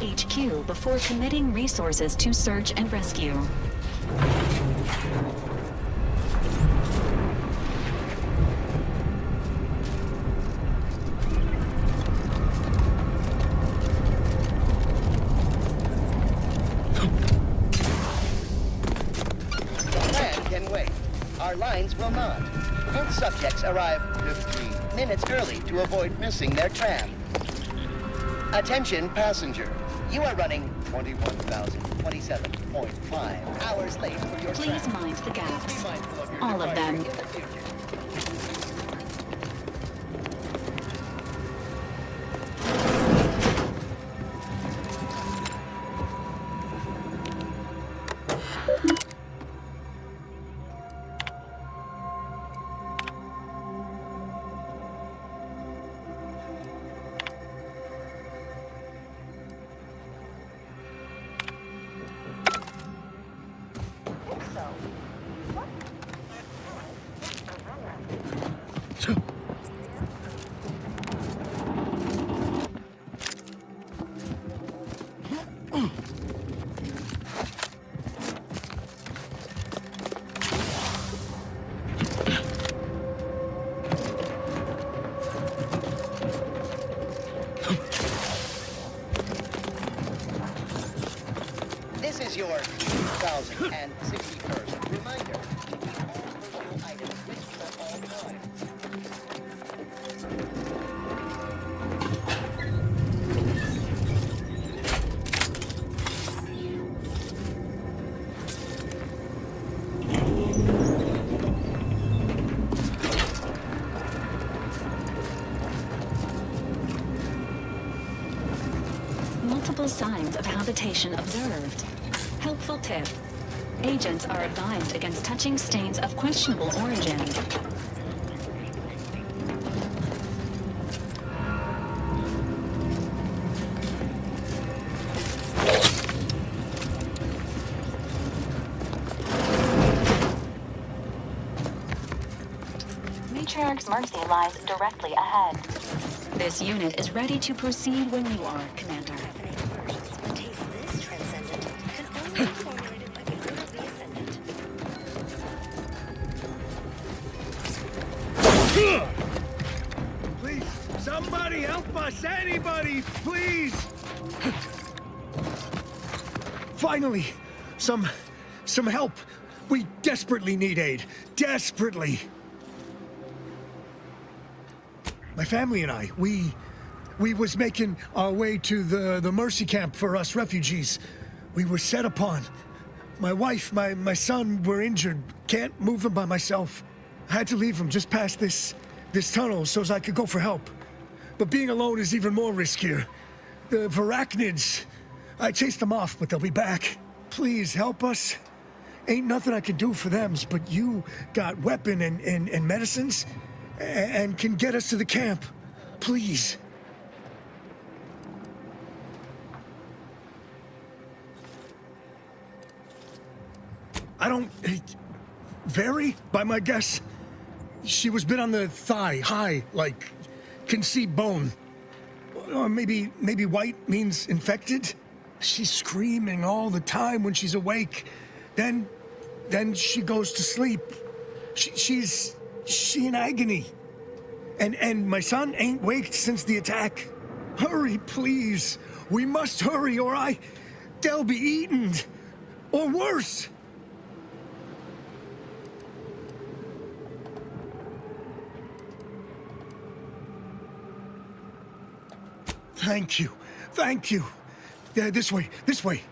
HQ before committing resources to search and rescue. Our lines will not. And subjects arrive 15 minutes early to avoid missing their tram. Attention passenger. You are running 21,027.5 hours late for your Please tram. mind the gaps. Be mindful of your All of departure them. in the future. This is your 2061st reminder. Keep all personal items with you at all times. Multiple signs of habitation observed. Helpful tip. Agents are advised against touching stains of questionable origin. Matriarch's Mercy lies directly ahead. This unit is ready to proceed when you are, Commander. Please, somebody help us! Anybody, please! Finally, some help. We desperately need aid. Desperately. My family and I, we was making our way to the Mercy camp for us refugees. We were set upon. My wife, my son were injured. Can't move them by myself. I had to leave them just past this tunnel so as I could go for help. But being alone is even more riskier. The Varachnids, I chased them off, but they'll be back. Please help us. Ain't nothing I can do for them, but you got weapon and medicines and can get us to the camp. Please. I don't... Vary, by my guess. She was bit on the thigh, high, like, can see bone. Or maybe white means infected? She's screaming all the time when she's awake. Then she goes to sleep. She in agony. And my son ain't waked since the attack. Hurry, please. We must hurry, or they'll be eaten. Or worse. Thank you. Thank you. Yeah, this way. This way.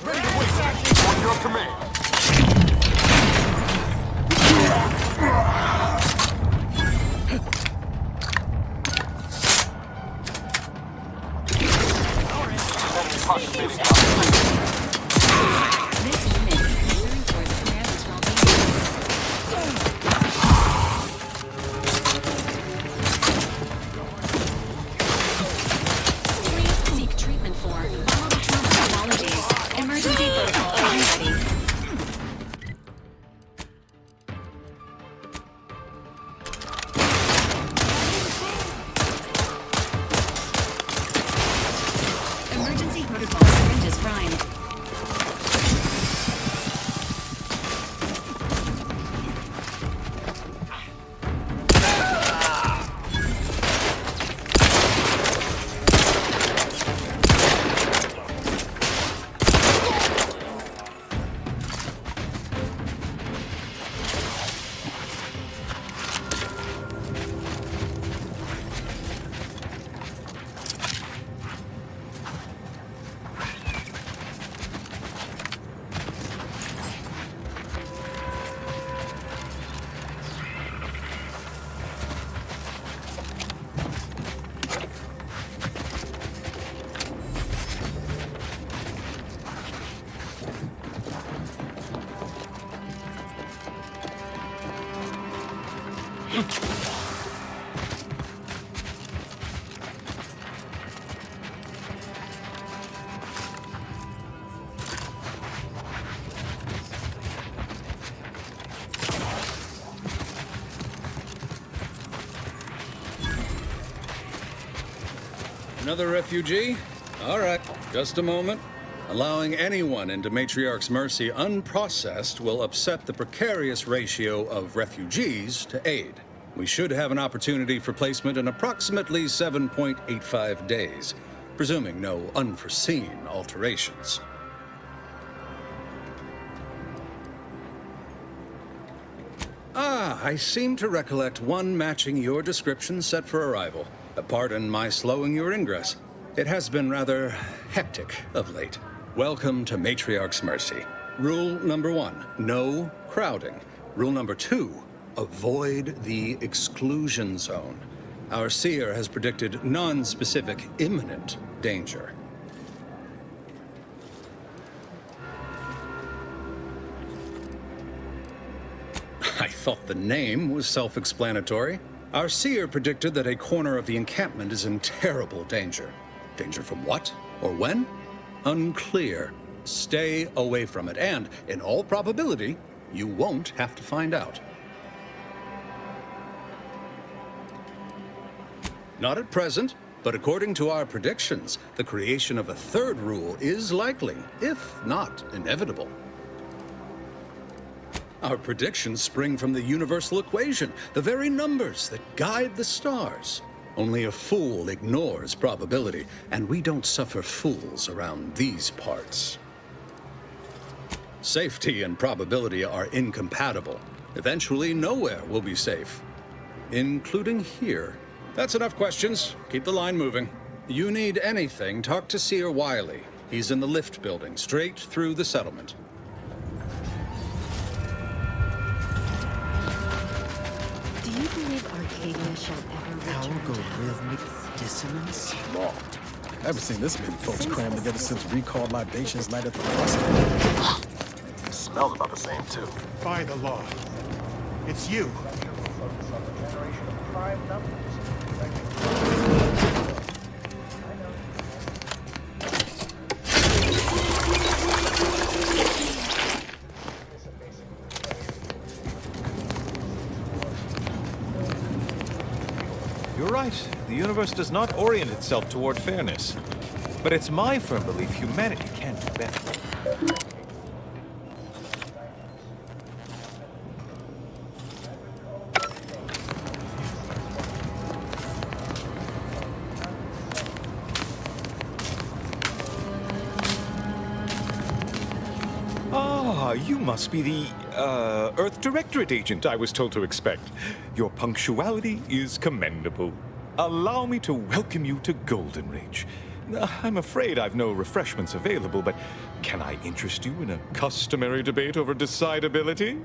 Ready to wait. On your command. Another refugee? All right, just a moment. Allowing anyone into Matriarch's Mercy unprocessed will upset the precarious ratio of refugees to aid. We should have an opportunity for placement in approximately 7.85 days, presuming no unforeseen alterations. I seem to recollect one matching your description set for arrival. Pardon my slowing your ingress. It has been rather hectic of late. Welcome to Matriarch's Mercy. Rule number 1, no crowding. Rule number 2, avoid the exclusion zone. Our seer has predicted non-specific imminent danger. I thought the name was self-explanatory. Our seer predicted that a corner of the encampment is in terrible danger. Danger from what? Or when? Unclear. Stay away from it, and, in all probability, you won't have to find out. Not at present, but according to our predictions, the creation of a third rule is likely, if not inevitable. Our predictions spring from the universal equation, the very numbers that guide the stars. Only a fool ignores probability, and we don't suffer fools around these parts. Safety and probability are incompatible. Eventually, nowhere will be safe, including here. That's enough questions. Keep the line moving. You need anything, talk to Seer Wiley. He's in the lift building, straight through the settlement. Do you believe Arcadia shall ever return to Algorithmic dissonance? Lord, I haven't seen this many folks crammed together since recalled libations night at the festival. It smells about the same, too. By the law. It's you. You're right. The universe does not orient itself toward fairness. But it's my firm belief humanity can do better. Ah, you must be the, Earth Directorate agent I was told to expect. Your punctuality is commendable. Allow me to welcome you to Golden Ridge. I'm afraid I've no refreshments available, but can I interest you in a customary debate over decidability?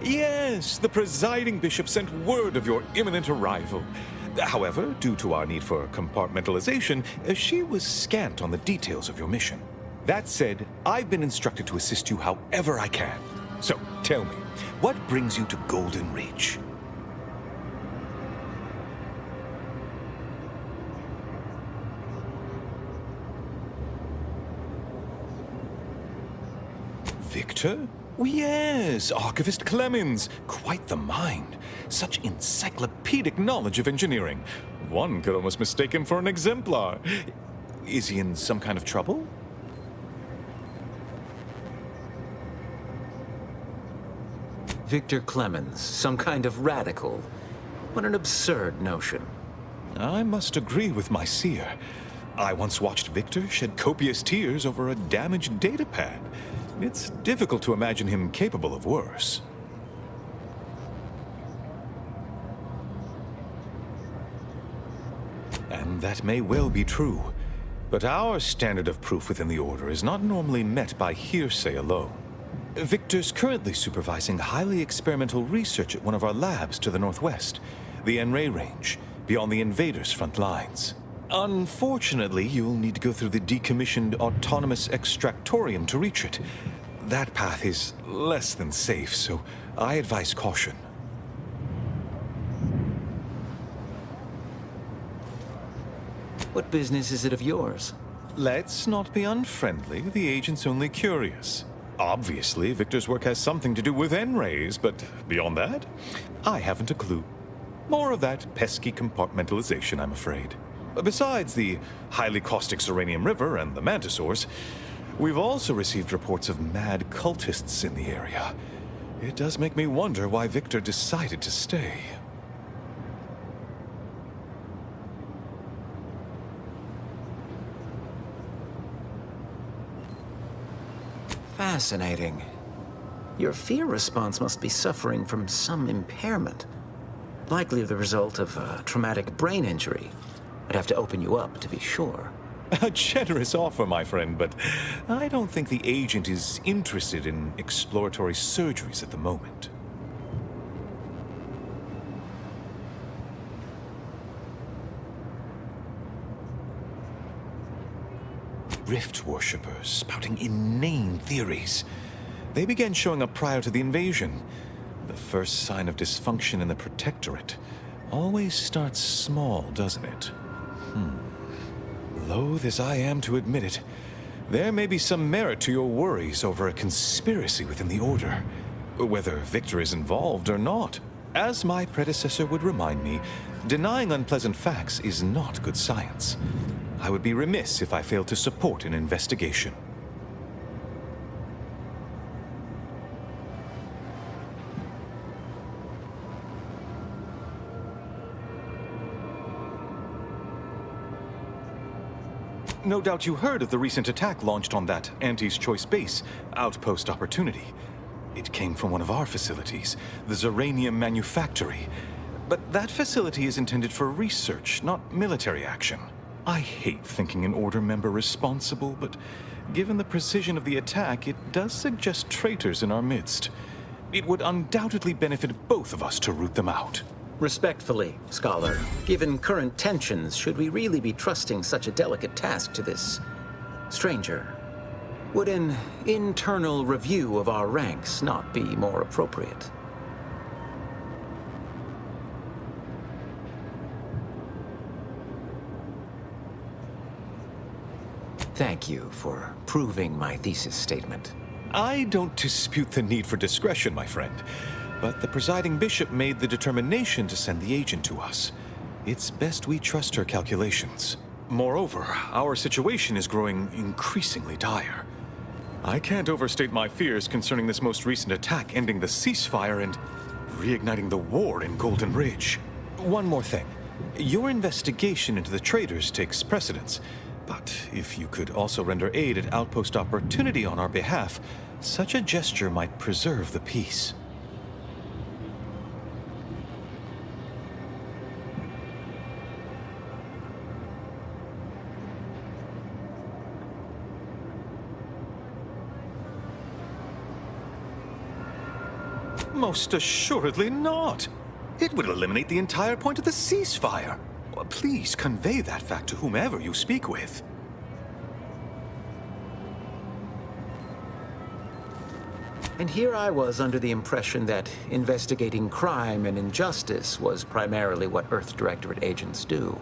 Yes, the presiding bishop sent word of your imminent arrival. However, due to our need for compartmentalization, she was scant on the details of your mission. That said, I've been instructed to assist you however I can. So, tell me, what brings you to Golden Ridge? Victor? Oh, yes, Archivist Clemens. Quite the mind. Such encyclopedic knowledge of engineering. One could almost mistake him for an exemplar. Is he in some kind of trouble? Victor Clemens, some kind of radical. What an absurd notion. I must agree with my seer. I once watched Victor shed copious tears over a damaged datapad. It's difficult to imagine him capable of worse. And that may well be true. But our standard of proof within the Order is not normally met by hearsay alone. Victor's currently supervising highly experimental research at one of our labs to the northwest, the Enray Range, beyond the invaders' front lines. Unfortunately, you'll need to go through the decommissioned autonomous extractorium to reach it. That path is less than safe, so I advise caution. What business is it of yours? Let's not be unfriendly. The agent's only curious. Obviously, Victor's work has something to do with N-rays, but beyond that, I haven't a clue. More of that pesky compartmentalization, I'm afraid. Besides the highly caustic Serenium River and the Mantisaurs, we've also received reports of mad cultists in the area. It does make me wonder why Victor decided to stay. Fascinating. Your fear response must be suffering from some impairment. Likely the result of a traumatic brain injury. I'd have to open you up to be sure. A generous offer, my friend, but I don't think the agent is interested in exploratory surgeries at the moment. Rift worshippers spouting inane theories. They began showing up prior to the invasion. The first sign of dysfunction in the Protectorate always starts small, doesn't it? Loath as I am to admit it, there may be some merit to your worries over a conspiracy within the Order, whether Victor is involved or not. As my predecessor would remind me, denying unpleasant facts is not good science. I would be remiss if I failed to support an investigation. No doubt you heard of the recent attack launched on that Anti's Choice base, Outpost Opportunity. It came from one of our facilities, the Zeranium Manufactory. But that facility is intended for research, not military action. I hate thinking an Order member responsible, but given the precision of the attack, it does suggest traitors in our midst. It would undoubtedly benefit both of us to root them out. Respectfully, Scholar, given current tensions, should we really be trusting such a delicate task to this stranger? Would an internal review of our ranks not be more appropriate? Thank you for proving my thesis statement. I don't dispute the need for discretion, my friend. But the presiding bishop made the determination to send the agent to us. It's best we trust her calculations. Moreover, our situation is growing increasingly dire. I can't overstate my fears concerning this most recent attack ending the ceasefire and reigniting the war in Golden Ridge. One more thing. Your investigation into the traitors takes precedence. But if you could also render aid at Outpost Opportunity on our behalf, such a gesture might preserve the peace. Most assuredly not. It would eliminate the entire point of the ceasefire. Please convey that fact to whomever you speak with. And here I was under the impression that investigating crime and injustice was primarily what Earth Directorate agents do.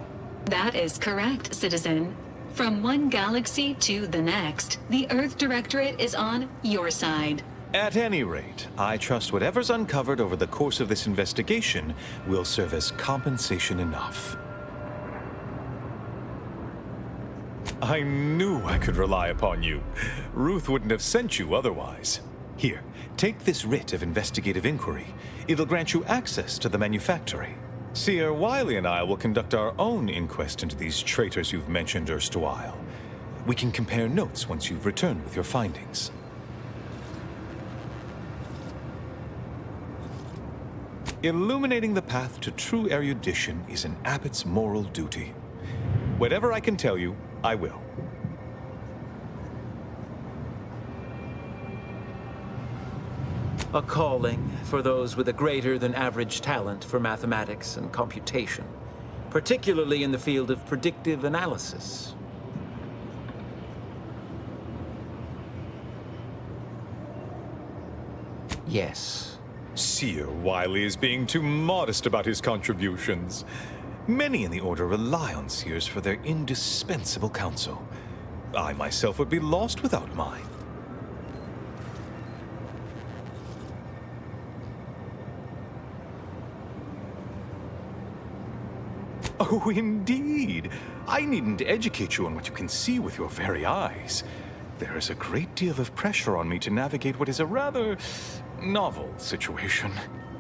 That is correct, citizen. From one galaxy to the next, the Earth Directorate is on your side. At any rate, I trust whatever's uncovered over the course of this investigation will serve as compensation enough. I knew I could rely upon you. Ruth wouldn't have sent you otherwise. Here, take this writ of investigative inquiry. It'll grant you access to the manufactory. Seer Wiley and I will conduct our own inquest into these traitors you've mentioned erstwhile. We can compare notes once you've returned with your findings. Illuminating the path to true erudition is an abbot's moral duty. Whatever I can tell you, I will. A calling for those with a greater than average talent for mathematics and computation, particularly in the field of predictive analysis. Yes. Seer Wiley is being too modest about his contributions. Many in the Order rely on Seers for their indispensable counsel. I myself would be lost without mine. Oh, indeed. I needn't educate you on what you can see with your very eyes. There is a great deal of pressure on me to navigate what is a rather novel situation.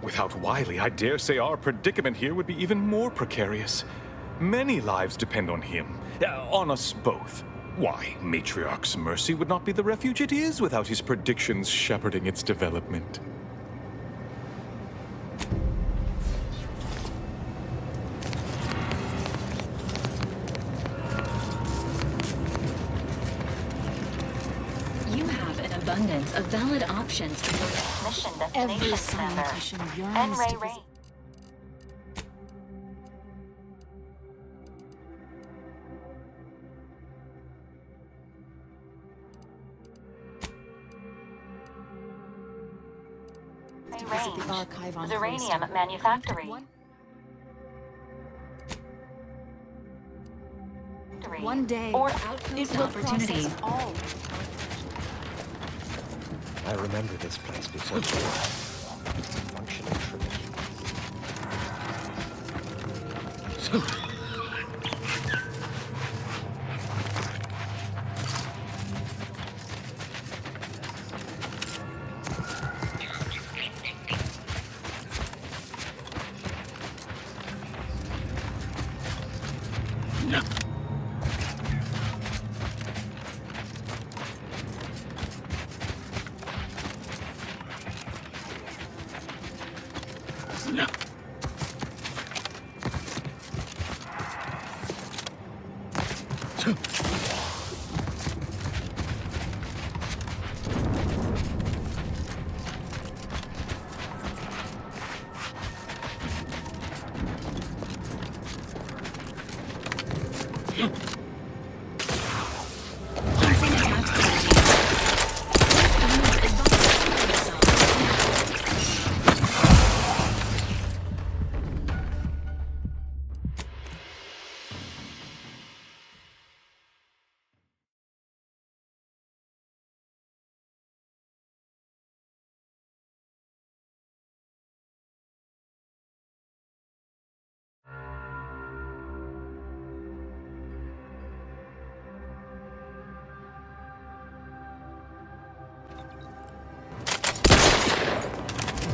Without Wiley, I dare say our predicament here would be even more precarious. Many lives depend on him, on us both. Why, Matriarch's Mercy would not be the refuge it is without his predictions shepherding its development. You have an abundance of valid options for your Mission every destination member. scientist And yearns Ray to Ray. visit. Range. The archive on Uranium manufactory. One day, Or it will opportunity. all. I remember this place before the war. Functioning Trinity.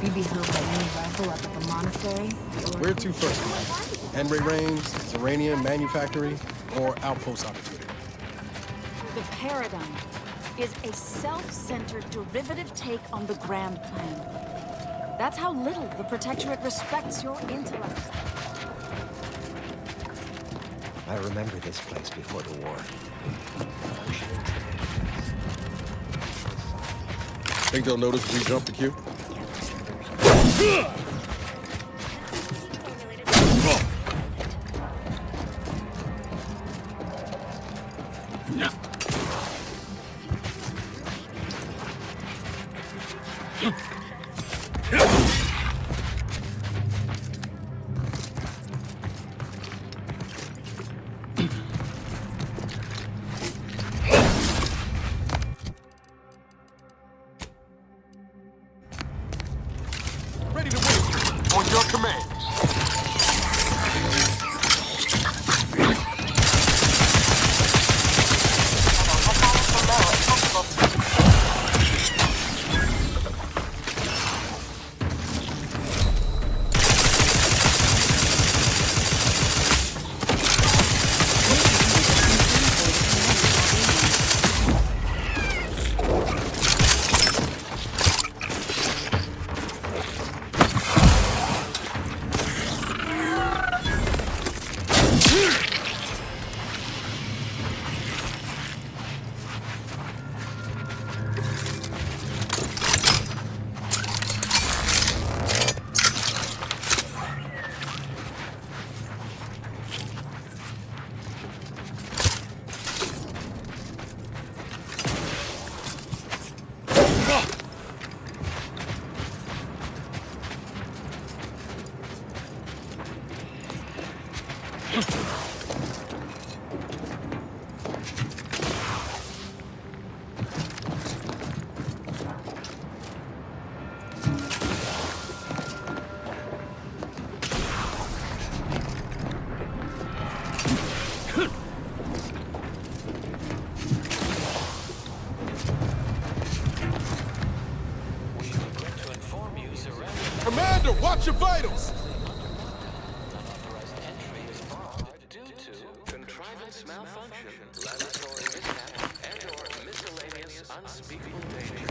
Be beheld by any rifle up at the monastery? Where to first, Commander? Henry Range, Uranium Manufactory, or Outpost Opportunity? The paradigm is a self-centered derivative take on the grand plan. That's how little the Protectorate respects your intellect. I remember this place before the war. Think they'll notice if we jump the queue? Ready to wait. On your command. Commander, watch your vitals! Contrivance malfunction, laboratory mishap, and/or miscellaneous unspeakable danger.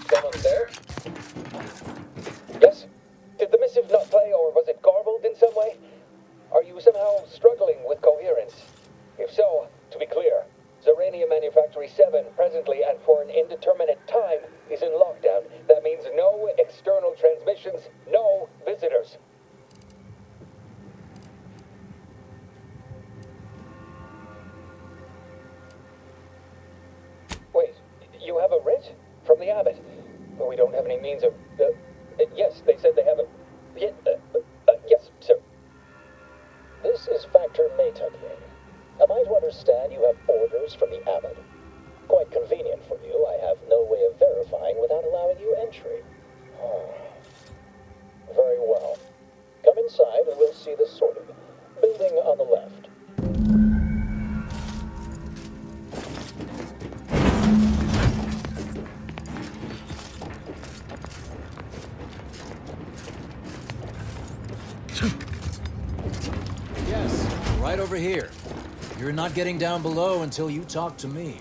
Someone there? Yes? Did the missive not play, or was it garbled in some way? Are you somehow struggling with coherence? If so, to be clear, Zerania Manufactory 7 presently and for an indeterminate time is in lockdown. That means no external transmissions, no visitors. Wait, you have a writ? From the abbot? But we don't have any means of... yes, they said they have a... yes, sir. This is Factor Maytucky. Am I to understand you have orders from the abbot? Quite convenient for you. I have no way of verifying without allowing you entry. Very well. Come inside and we'll see this sorted. Building on the left. Yes, right over here. You're not getting down below until you talk to me.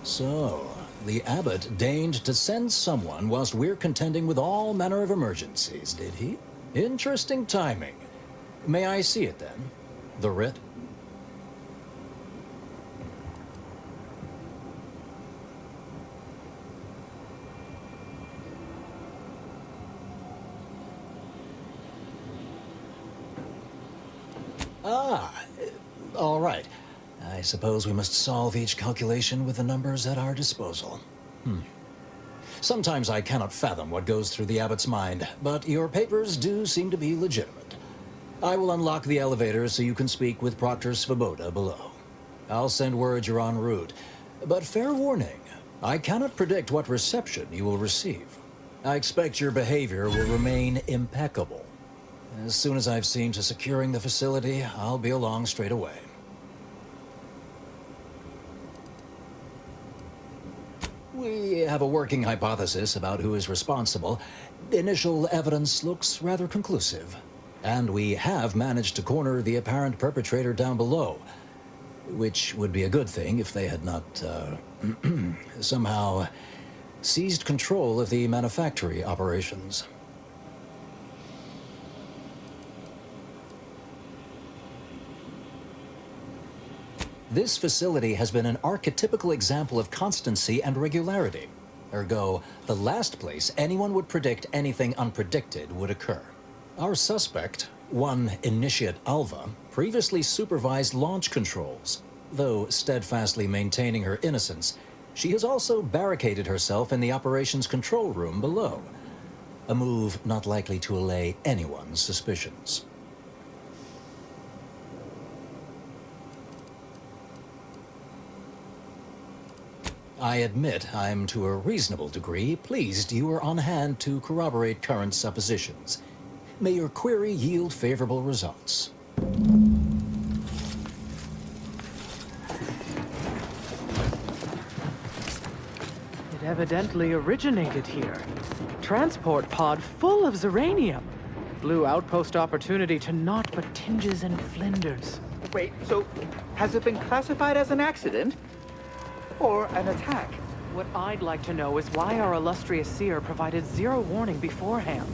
So, the abbot deigned to send someone whilst we're contending with all manner of emergencies, did he? Interesting timing. May I see it then? The writ? All right. I suppose we must solve each calculation with the numbers at our disposal. Sometimes I cannot fathom what goes through the abbot's mind, but your papers do seem to be legitimate. I will unlock the elevator so you can speak with Proctor Svoboda below. I'll send word you're en route, but fair warning, I cannot predict what reception you will receive. I expect your behavior will remain impeccable. As soon as I've seen to securing the facility, I'll be along straight away. We have a working hypothesis about who is responsible. Initial evidence looks rather conclusive. And we have managed to corner the apparent perpetrator down below. Which would be a good thing if they had not, somehow seized control of the manufactory operations. This facility has been an archetypical example of constancy and regularity. Ergo, the last place anyone would predict anything unpredicted would occur. Our suspect, one Initiate Alva, previously supervised launch controls. Though steadfastly maintaining her innocence, she has also barricaded herself in the operations control room below. A move not likely to allay anyone's suspicions. I admit I'm to a reasonable degree pleased you are on hand to corroborate current suppositions. May your query yield favorable results. It evidently originated here. Transport pod full of Zeranium. Blue outpost opportunity to naught but tinges and flinders. Wait, so has it been classified as an accident? Or an attack? What I'd like to know is why our illustrious seer provided zero warning beforehand.